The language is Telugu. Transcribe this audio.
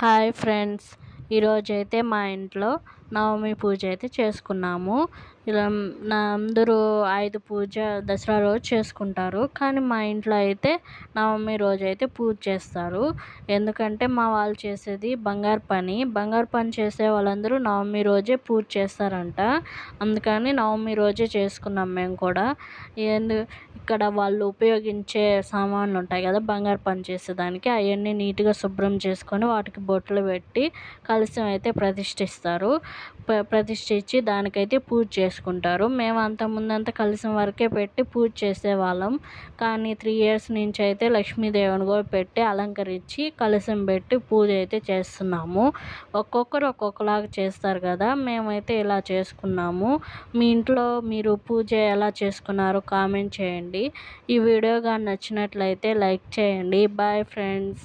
హాయ్ ఫ్రెండ్స్, ఈరోజైతే మా ఇంట్లో నవమి పూజ అయితే చేసుకున్నాము. ఇలా అందరూ ఆయుధ పూజ దసరా రోజు చేసుకుంటారు, కానీ మా ఇంట్లో అయితే నవమి రోజు అయితే పూజ చేస్తారు. ఎందుకంటే మా వాళ్ళు చేసేది బంగారు పని చేసే వాళ్ళందరూ నవమి రోజే పూజ చేస్తారంట. అందుకని నవమి రోజే చేసుకున్నాం మేము కూడా. ఇక్కడ వాళ్ళు ఉపయోగించే సామాన్లు ఉంటాయి కదా, బంగారు పని చేసేదానికి, అవన్నీ నీట్గా శుభ్రం చేసుకొని వాటికి బొట్లు పెట్టి కలశం అయితే ప్రతిష్ఠిస్తారు. ప్రతిష్ఠించి దానికైతే పూజ చేసుకుంటారు. మేము అంతకుముందంతా కలశం వరకే పెట్టి పూజ చేసేవాళ్ళం, కానీ 3 years నుంచి అయితే లక్ష్మీదేవిని కూడా పెట్టి అలంకరించి కలశం పెట్టి పూజ అయితే చేస్తున్నాము. ఒక్కొక్కరు ఒక్కొక్కలాగా చేస్తారు కదా, మేమైతే ఇలా చేసుకున్నాము. మీ ఇంట్లో మీరు పూజ ఎలా చేసుకున్నారో కామెంట్ చేయండి. ఈ వీడియో కానీ నచ్చినట్లయితే లైక్ చేయండి. Bye friends.